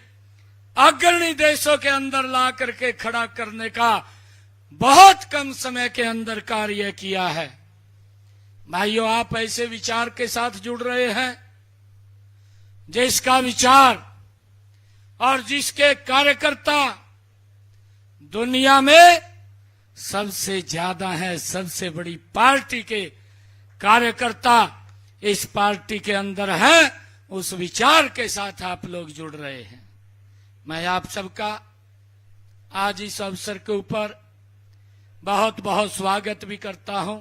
अग्रणी देशों के अंदर ला करके खड़ा करने का बहुत कम समय के अंदर कार्य किया है। भाइयों, आप ऐसे विचार के साथ जुड़ रहे हैं जिसका विचार और जिसके कार्यकर्ता दुनिया में सबसे ज्यादा है। सबसे बड़ी पार्टी के कार्यकर्ता इस पार्टी के अंदर हैं। उस विचार के साथ आप लोग जुड़ रहे हैं। मैं आप सबका आज इस अवसर के ऊपर बहुत बहुत स्वागत भी करता हूं।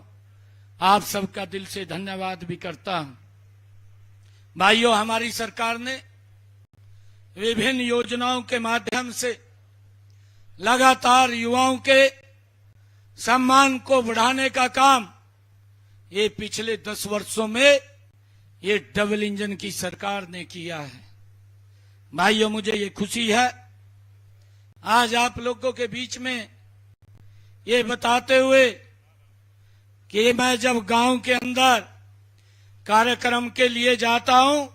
आप सबका दिल से धन्यवाद भी करता हूं। भाइयों, हमारी सरकार ने विभिन्न योजनाओं के माध्यम से लगातार युवाओं के सम्मान को बढ़ाने का काम ये पिछले 10 वर्षों में ये डबल इंजन की सरकार ने किया है। भाइयों, मुझे ये खुशी है आज आप लोगों के बीच में ये बताते हुए कि मैं जब गांव के अंदर कार्यक्रम के लिए जाता हूं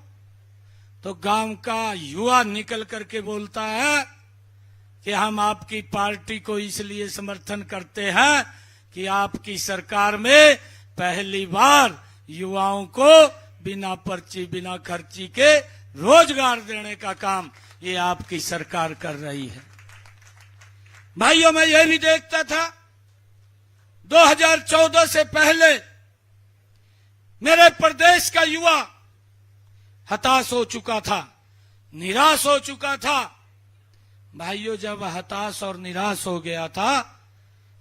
तो गांव का युवा निकल करके बोलता है कि हम आपकी पार्टी को इसलिए समर्थन करते हैं कि आपकी सरकार में पहली बार युवाओं को बिना पर्ची बिना खर्ची के रोजगार देने का काम ये आपकी सरकार कर रही है। भाइयों, मैं ये भी देखता था 2014 से पहले मेरे प्रदेश का युवा हताश हो चुका था, निराश हो चुका था। भाइयों, जब हताश और निराश हो गया था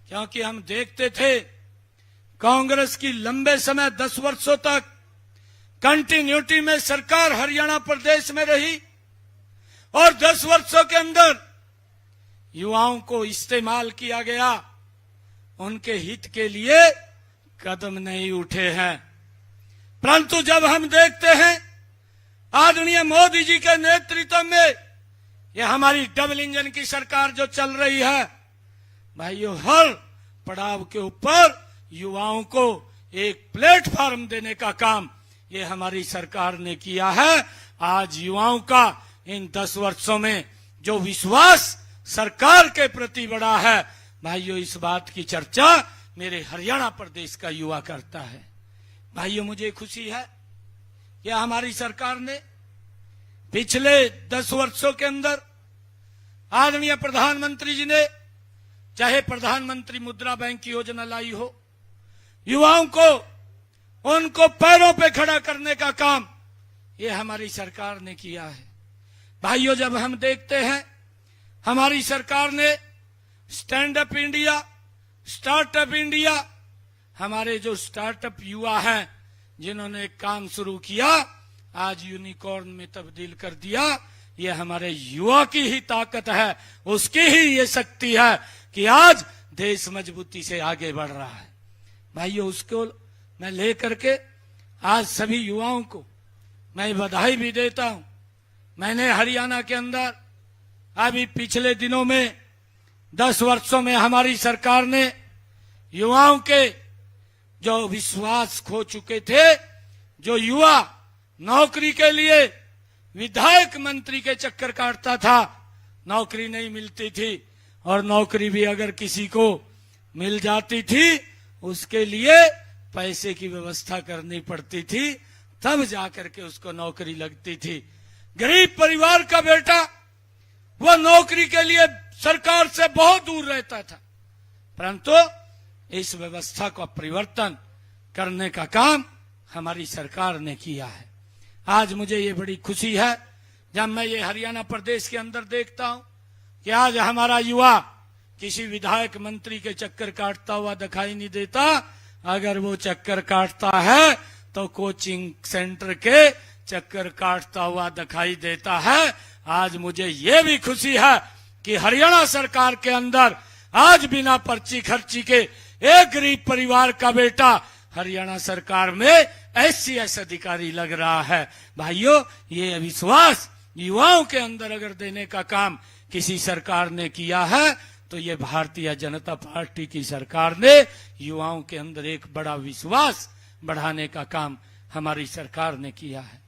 क्योंकि हम देखते थे कांग्रेस की लंबे समय 10 वर्षों तक कंटिन्यूटी में सरकार हरियाणा प्रदेश में रही और 10 वर्षों के अंदर युवाओं को इस्तेमाल किया गया, उनके हित के लिए कदम नहीं उठे हैं। परंतु जब हम देखते हैं आदरणीय मोदी जी के नेतृत्व में ये हमारी डबल इंजन की सरकार जो चल रही है, भाइयों, हर पड़ाव के ऊपर युवाओं को एक प्लेटफॉर्म देने का काम ये हमारी सरकार ने किया है। आज युवाओं का इन 10 वर्षों में जो विश्वास सरकार के प्रति बढ़ा है, भाइयों, इस बात की चर्चा मेरे हरियाणा प्रदेश का युवा करता है। भाइयों, मुझे खुशी है कि हमारी सरकार ने पिछले 10 वर्षों के अंदर आदरणीय प्रधानमंत्री जी ने चाहे प्रधानमंत्री मुद्रा बैंक की योजना लाई हो, युवाओं को उनको पैरों पे खड़ा करने का काम ये हमारी सरकार ने किया है। भाइयों, जब हम देखते हैं हमारी सरकार ने stand up India, startup India, हमारे जो स्टार्टअप युवा हैं जिन्होंने काम शुरू किया आज यूनिकॉर्न में तब्दील कर दिया, ये हमारे युवा की ही ताकत है, उसकी ही ये शक्ति है कि आज देश मजबूती से आगे बढ़ रहा है। भाइयों, उसको मैं लेकर के आज सभी युवाओं को मैं बधाई भी देता हूं। मैंने हरियाणा के अंदर अभी पिछले दिनों में 10 वर्षों में हमारी सरकार ने युवाओं के जो विश्वास खो चुके थे, जो युवा नौकरी के लिए विधायक मंत्री के चक्कर काटता था, नौकरी नहीं मिलती थी और नौकरी भी अगर किसी को मिल जाती थी उसके लिए पैसे की व्यवस्था करनी पड़ती थी, तब जाकर के उसको नौकरी लगती थी। गरीब परिवार का बेटा वह नौकरी के लिए सरकार से बहुत दूर रहता था, परंतु इस व्यवस्था का परिवर्तन करने का काम हमारी सरकार ने किया है। आज मुझे ये बड़ी खुशी है जब मैं ये हरियाणा प्रदेश के अंदर देखता हूं कि आज हमारा युवा किसी विधायक मंत्री के चक्कर काटता हुआ दिखाई नहीं देता। अगर वो चक्कर काटता है तो कोचिंग सेंटर के चक्कर काटता हुआ दिखाई देता है। आज मुझे ये भी खुशी है कि हरियाणा सरकार के अंदर आज बिना पर्ची खर्ची के एक गरीब परिवार का बेटा हरियाणा सरकार में SCS अधिकारी लग रहा है। भाइयों, ये विश्वास युवाओं के अंदर अगर देने का काम किसी सरकार ने किया है तो ये भारतीय जनता पार्टी की सरकार ने युवाओं के अंदर एक बड़ा विश्वास बढ़ाने का काम हमारी सरकार ने किया है।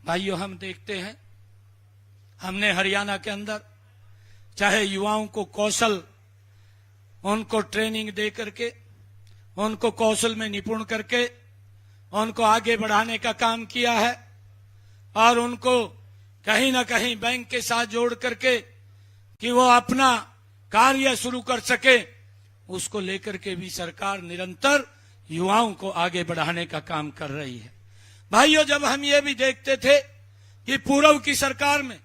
भाइयों, हम देखते हैं हमने हरियाणा के अंदर चाहे युवाओं को कौशल, उनको ट्रेनिंग दे करके, उनको कौशल में निपुण करके उनको आगे बढ़ाने का काम किया है और उनको कहीं ना कहीं बैंक के साथ जोड़ करके कि वो अपना कार्य शुरू कर सके, उसको लेकर के भी सरकार निरंतर युवाओं को आगे बढ़ाने का काम कर रही है। भाइयों, जब हम ये भी देखते थे कि पूर्व की सरकार में,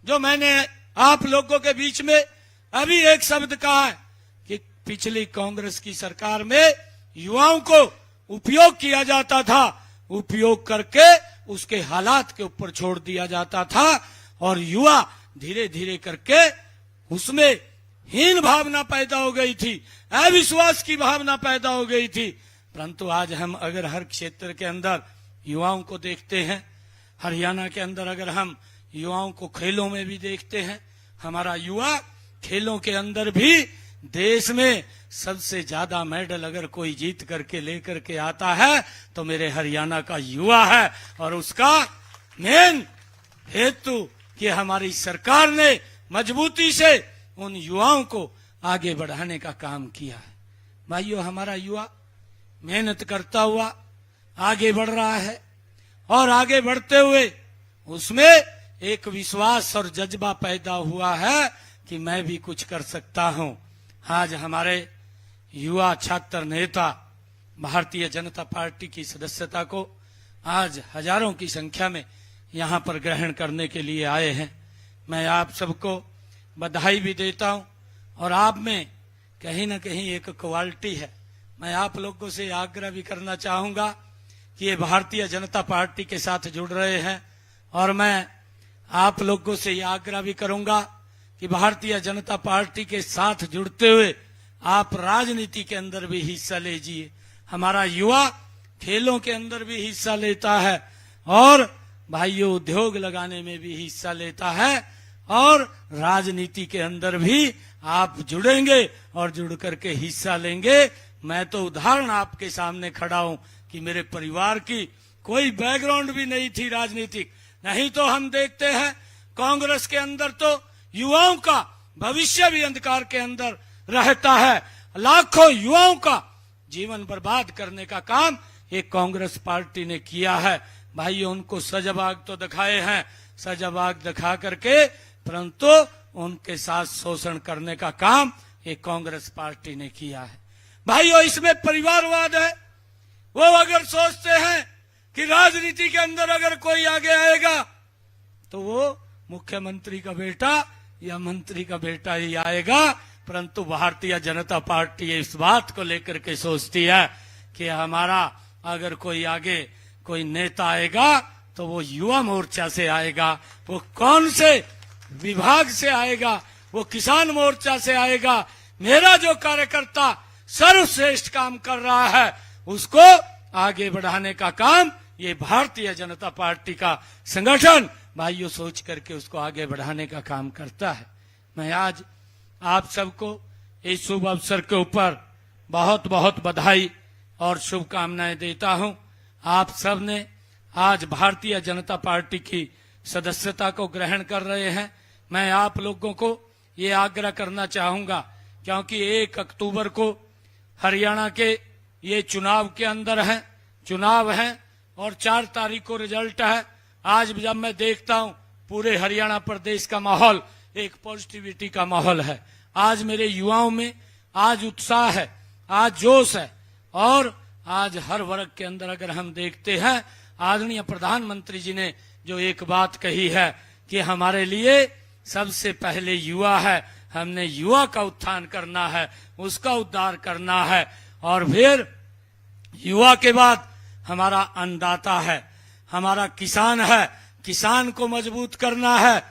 जो मैंने आप लोगों के बीच में अभी एक शब्द कहा है कि पिछली कांग्रेस की सरकार में युवाओं को उपयोग किया जाता था, उपयोग करके उसके हालात के ऊपर छोड़ दिया जाता था और युवा धीरे धीरे करके उसमें हीन भावना पैदा हो गई थी, अविश्वास की भावना पैदा हो गई थी। परंतु आज हम अगर हर क्षेत्र के अंदर युवाओं को देखते हैं, हरियाणा के अंदर अगर हम युवाओं को खेलों में भी देखते हैं, हमारा युवा खेलों के अंदर भी देश में सबसे ज्यादा मेडल अगर कोई जीत करके लेकर के आता है तो मेरे हरियाणा का युवा है। और उसका मेन हेतु कि हमारी सरकार ने मजबूती से उन युवाओं को आगे बढ़ाने का काम किया है। भाइयों, हमारा युवा मेहनत करता हुआ आगे बढ़ रहा है और आगे बढ़ते हुए उसमें एक विश्वास और जज्बा पैदा हुआ है कि मैं भी कुछ कर सकता हूं। आज हमारे युवा छात्र नेता भारतीय जनता पार्टी की सदस्यता को आज हजारों की संख्या में यहां पर ग्रहण करने के लिए आए हैं। मैं आप सबको बधाई भी देता हूं और आप में कहीं ना कहीं एक क्वालिटी है। मैं आप लोगों से आग्रह भी करना चाहूंगा कि ये भारतीय जनता पार्टी के साथ जुड़ रहे हैं और मैं आप लोगों से ये आग्रह भी करूंगा कि भारतीय जनता पार्टी के साथ जुड़ते हुए आप राजनीति के अंदर भी हिस्सा लीजिए। हमारा युवा खेलों के अंदर भी हिस्सा लेता है और भाइयों उद्योग लगाने में भी हिस्सा लेता है और राजनीति के अंदर भी आप जुड़ेंगे और जुड़ करके हिस्सा लेंगे। मैं तो उदाहरण आपके सामने खड़ा हूं कि मेरे परिवार की कोई बैकग्राउंड भी नहीं थी राजनीतिक। नहीं तो हम देखते हैं कांग्रेस के अंदर तो युवाओं का भविष्य भी अंधकार के अंदर रहता है। लाखों युवाओं का जीवन बर्बाद करने का काम एक कांग्रेस पार्टी ने किया है। भाइयों, उनको सजाबाग तो दिखाए हैं, सजाबाग दिखा करके, परंतु उनके साथ शोषण करने का काम एक कांग्रेस पार्टी ने किया है। भाइयों, इसमें परिवारवाद है। वो अगर सोचते हैं कि राजनीति के अंदर अगर कोई आगे आएगा तो वो मुख्यमंत्री का बेटा या मंत्री का बेटा ही आएगा, परंतु भारतीय जनता पार्टी इस बात को लेकर के सोचती है कि हमारा अगर कोई आगे कोई नेता आएगा तो वो युवा मोर्चा से आएगा, वो कौन से विभाग से आएगा, वो किसान मोर्चा से आएगा। मेरा जो कार्यकर्ता सर्वश्रेष्ठ काम कर रहा है उसको आगे बढ़ाने का काम ये भारतीय जनता पार्टी का संगठन भाइयों सोच करके उसको आगे बढ़ाने का काम करता है। मैं आज आप सबको इस शुभ अवसर के ऊपर बहुत बहुत बधाई और शुभकामनाएं देता हूं। आप सब ने आज भारतीय जनता पार्टी की सदस्यता को ग्रहण कर रहे हैं। मैं आप लोगों को ये आग्रह करना चाहूंगा क्योंकि 1 अक्टूबर को हरियाणा के ये चुनाव के अंदर है, चुनाव है और 4 तारीख को रिजल्ट है। आज जब मैं देखता हूं पूरे हरियाणा प्रदेश का माहौल एक पॉजिटिविटी का माहौल है। आज मेरे युवाओं में आज उत्साह है, आज जोश है और आज हर वर्ग के अंदर अगर हम देखते हैं आदरणीय प्रधानमंत्री जी ने जो एक बात कही है कि हमारे लिए सबसे पहले युवा है, हमने युवा का उत्थान करना है, उसका उद्धार करना है, और फिर युवा के बाद हमारा अन्नदाता है, हमारा किसान है, किसान को मजबूत करना है,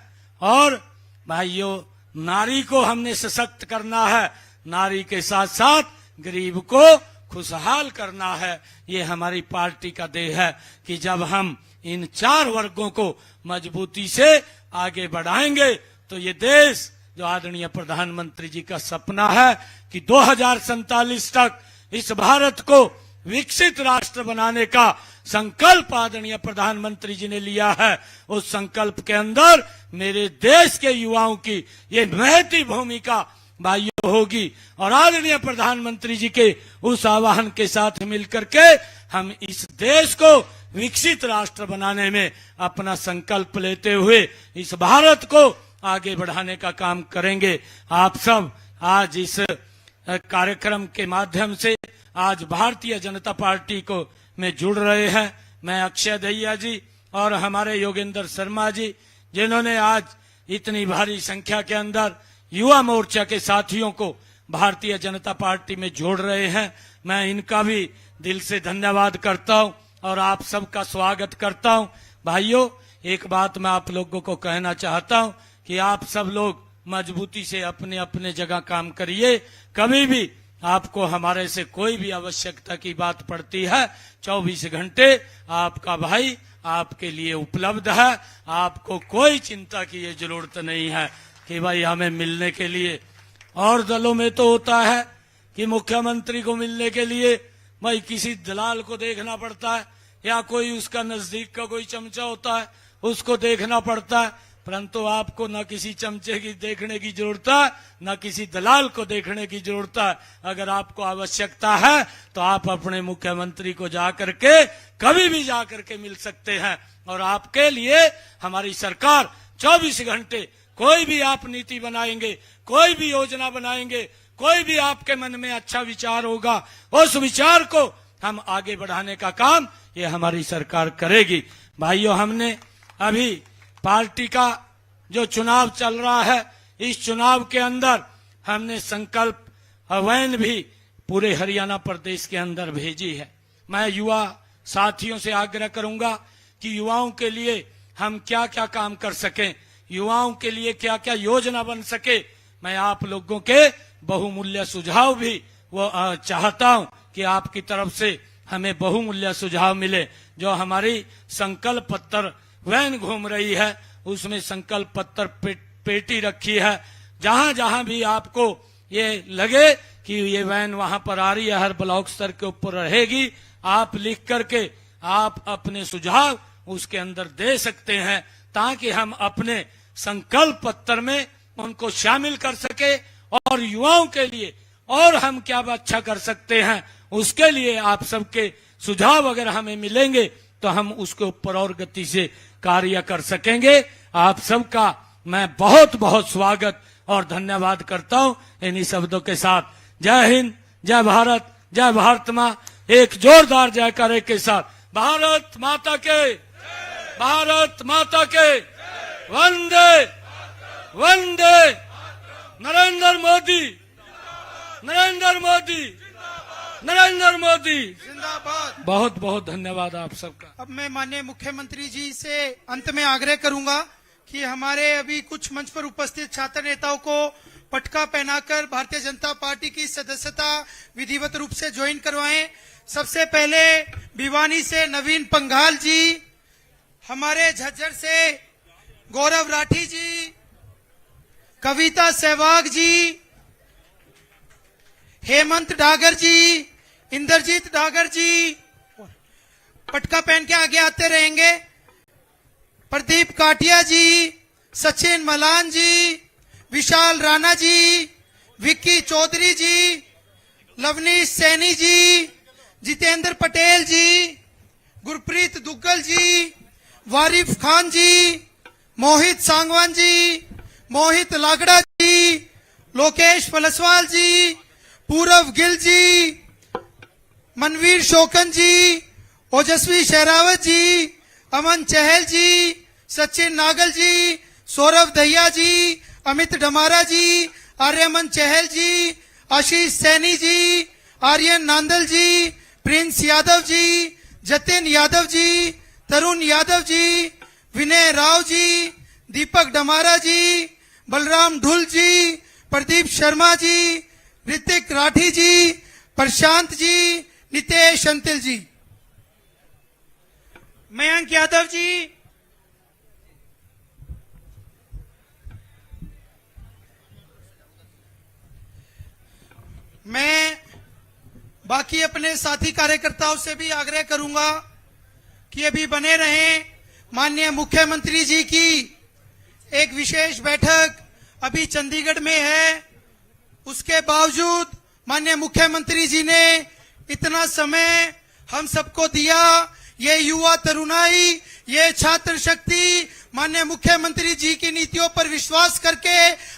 और भाइयों नारी को हमने सशक्त करना है, नारी के साथ साथ गरीब को खुशहाल करना है। ये हमारी पार्टी का ध्येय है कि जब हम इन 4 वर्गों को मजबूती से आगे बढ़ाएंगे तो ये देश जो आदरणीय प्रधानमंत्री जी का सपना है कि 2047 तक इस भारत को विकसित राष्ट्र बनाने का संकल्प आदरणीय प्रधानमंत्री जी ने लिया है, उस संकल्प के अंदर मेरे देश के युवाओं की ये महती भूमिका भाइयों होगी, और आदरणीय प्रधानमंत्री जी के उस आह्वान के साथ मिलकर के हम इस देश को विकसित राष्ट्र बनाने में अपना संकल्प लेते हुए इस भारत को आगे बढ़ाने का काम करेंगे। आप सब आज इस कार्यक्रम के माध्यम से आज भारतीय जनता पार्टी को में जुड़ रहे हैं। मैं अक्षय दहिया जी और हमारे योगेंद्र शर्मा जी, जिन्होंने आज इतनी भारी संख्या के अंदर युवा मोर्चा के साथियों को भारतीय जनता पार्टी में जोड़ रहे हैं, मैं इनका भी दिल से धन्यवाद करता हूं और आप सबका स्वागत करता हूं। भाइयों, एक बात मैं आप लोगों को कहना चाहता हूं कि आप सब लोग मजबूती से अपने अपने जगह काम करिए। कभी भी आपको हमारे से कोई भी आवश्यकता की बात पड़ती है, 24 घंटे आपका भाई आपके लिए उपलब्ध है। आपको कोई चिंता की ये जरूरत नहीं है कि भाई हमें मिलने के लिए, और दलों में तो होता है कि मुख्यमंत्री को मिलने के लिए भाई किसी दलाल को देखना पड़ता है या कोई उसका नजदीक का कोई चमचा होता है उसको देखना पड़ता है, परंतु आपको न किसी चमचे की देखने की जरूरत है, न किसी दलाल को देखने की जरूरत है। अगर आपको आवश्यकता है तो आप अपने मुख्यमंत्री को जाकर के कभी भी जाकर के मिल सकते हैं, और आपके लिए हमारी सरकार 24 घंटे कोई भी आप नीति बनाएंगे, कोई भी योजना बनाएंगे, कोई भी आपके मन में अच्छा विचार होगा, उस विचार को हम आगे बढ़ाने का काम ये हमारी सरकार करेगी। भाइयों, हमने अभी पार्टी का जो चुनाव चल रहा है, इस चुनाव के अंदर हमने संकल्प वैन भी पूरे हरियाणा प्रदेश के अंदर भेजी है। मैं युवा साथियों से आग्रह करूंगा कि युवाओं के लिए हम क्या क्या काम कर सकें, युवाओं के लिए क्या क्या योजना बन सके। मैं आप लोगों के बहुमूल्य सुझाव भी वो चाहता हूं कि आपकी तरफ से हमें बहुमूल्य सुझाव मिले। जो हमारी संकल्प पत्र वैन घूम रही है उसमें संकल्प पत्र पेटी रखी है, जहां जहां भी आपको ये लगे कि ये वैन वहां पर आ रही है, हर ब्लॉक स्तर के ऊपर रहेगी, आप लिख करके आप अपने सुझाव उसके अंदर दे सकते हैं, ताकि हम अपने संकल्प पत्र में उनको शामिल कर सके, और युवाओं के लिए और हम क्या अच्छा कर सकते हैं उसके लिए आप सबके सुझाव अगर हमें मिलेंगे तो हम उसके ऊपर और गति से कार्य कर सकेंगे। आप सबका मैं बहुत बहुत स्वागत और धन्यवाद करता हूं। इन्हीं शब्दों के साथ जय हिंद, जय भारत, जय भारत माँ, एक जोरदार जयकारे के साथ भारत माता के, भारत माता के, वंदे वंदे, नरेंद्र मोदी, नरेंद्र मोदी, नरेंद्र मोदी जिंदाबाद। बहुत बहुत धन्यवाद आप सबका। अब मैं माननीय मुख्यमंत्री जी से अंत में आग्रह करूंगा कि हमारे अभी कुछ मंच पर उपस्थित छात्र नेताओं को पटका पहनाकर भारतीय जनता पार्टी की सदस्यता विधिवत रूप से ज्वाइन करवाएं। सबसे पहले भिवानी से नवीन पंघाल जी, हमारे झज्जर से गौरव राठी जी, कविता सहवाग जी, हेमंत डागर जी, इंद्रजीत डागर जी पटका पहन के आगे आते रहेंगे। प्रदीप काटिया जी, सचिन मलान जी, विशाल राणा जी, विक्की चौधरी जी, लवनीश सैनी जी, जितेंद्र पटेल जी, गुरप्रीत दुग्गल जी, वारिफ खान जी, मोहित सांगवान जी, मोहित लागड़ा जी, लोकेश पलसवाल जी, पूरव गिल जी, मनवीर शोकन जी, ओजस्वी शेरावत जी, अमन चहल जी, सचिन नागल जी, सौरभ दहिया जी, अमित डमारा जी, आर्यमन चहल जी, आशीष सैनी जी, आर्यन नांदल जी, प्रिंस यादव जी, जतिन यादव जी, तरुण यादव जी, विनय राव जी, दीपक डमारा जी, बलराम ढुल जी, प्रदीप शर्मा जी, ऋतिक राठी जी, प्रशांत जी, नितेश अंतिल जी, मयंक यादव जी, मैं बाकी अपने साथी कार्यकर्ताओं से भी आग्रह करूंगा कि अभी बने रहें। माननीय मुख्यमंत्री जी की एक विशेष बैठक अभी चंडीगढ़ में है, उसके बावजूद माननीय मुख्यमंत्री जी ने इतना समय हम सबको दिया। ये युवा तरुणाई, ये छात्र शक्ति माननीय मुख्यमंत्री जी की नीतियों पर विश्वास करके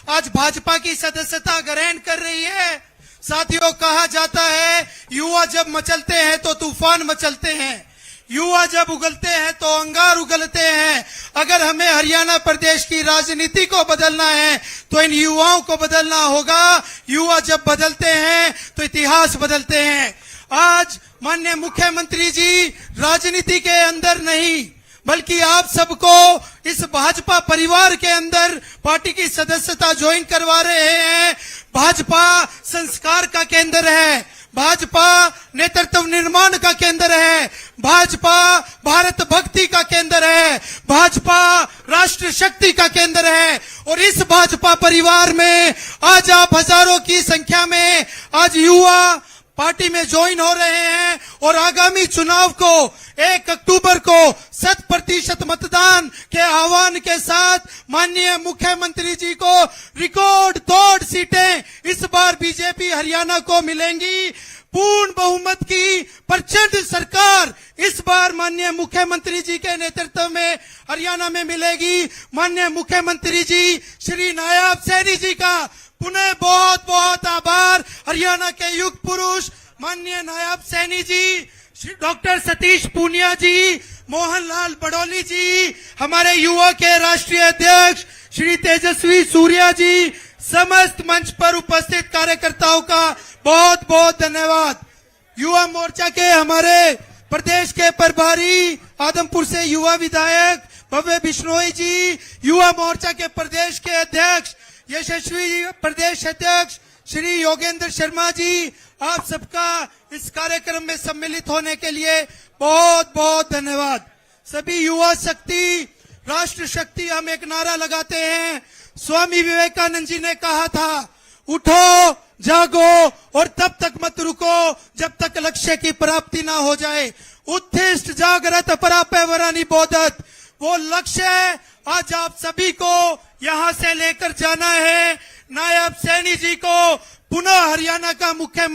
आज भाजपा की सदस्यता ग्रहण कर रही है। साथियों, कहा जाता है युवा जब मचलते हैं तो तूफान मचलते हैं, युवा जब उगलते हैं तो अंगार उगलते हैं। अगर हमें हरियाणा प्रदेश की राजनीति को बदलना है तो इन युवाओं को बदलना होगा। युवा जब बदलते हैं तो इतिहास बदलते हैं। आज माननीय मुख्यमंत्री जी राजनीति के अंदर नहीं बल्कि आप सबको इस भाजपा परिवार के अंदर पार्टी की सदस्यता ज्वाइन करवा रहे हैं। भाजपा संस्कार का केंद्र है, भाजपा नेतृत्व निर्माण का केंद्र है, भाजपा भारत भक्ति का केंद्र है, भाजपा राष्ट्र शक्ति का केंद्र है। और इस भाजपा परिवार में आज आप हजारों की संख्या में आज युवा पार्टी में ज्वाइन हो रहे हैं और आगामी चुनाव को 1 अक्टूबर को 100% मतदान के आह्वान के साथ माननीय मुख्यमंत्री जी को रिकॉर्ड तोड़ सीटें इस बार बीजेपी हरियाणा को मिलेंगी। पूर्ण बहुमत की प्रचंड सरकार इस बार माननीय मुख्यमंत्री जी के नेतृत्व में हरियाणा में मिलेगी। माननीय मुख्यमंत्री जी श्री नायब सैनी जी का पुनः बहुत बहुत आभार। हरियाणा के युग पुरुष माननीय नायब सैनी जी, श्री डॉक्टर सतीश पूनिया जी, मोहनलाल बड़ौली जी, हमारे युवा के राष्ट्रीय अध्यक्ष श्री तेजस्वी सूर्या जी, समस्त मंच पर उपस्थित कार्यकर्ताओं का बहुत बहुत धन्यवाद। युवा मोर्चा के हमारे प्रदेश के प्रभारी आदमपुर से युवा विधायक भव्य बिश्नोई जी, युवा मोर्चा के प्रदेश के अध्यक्ष यशस्वी प्रदेश अध्यक्ष श्री योगेंद्र शर्मा जी, आप सबका इस कार्यक्रम में सम्मिलित होने के लिए बहुत बहुत धन्यवाद। सभी युवा शक्ति, राष्ट्र शक्ति, हम एक नारा लगाते हैं। स्वामी विवेकानंद जी ने कहा था, उठो जागो और तब तक मत रुको जब तक लक्ष्य की प्राप्ति ना हो जाए। उत्थिष्ठ जागृत परापय वरानि बोधत, वो लक्ष्य आज आप सभी को यहां से लेकर जाना है। नायब सैनी जी को पुनः हरियाणा का मुख्यमंत्री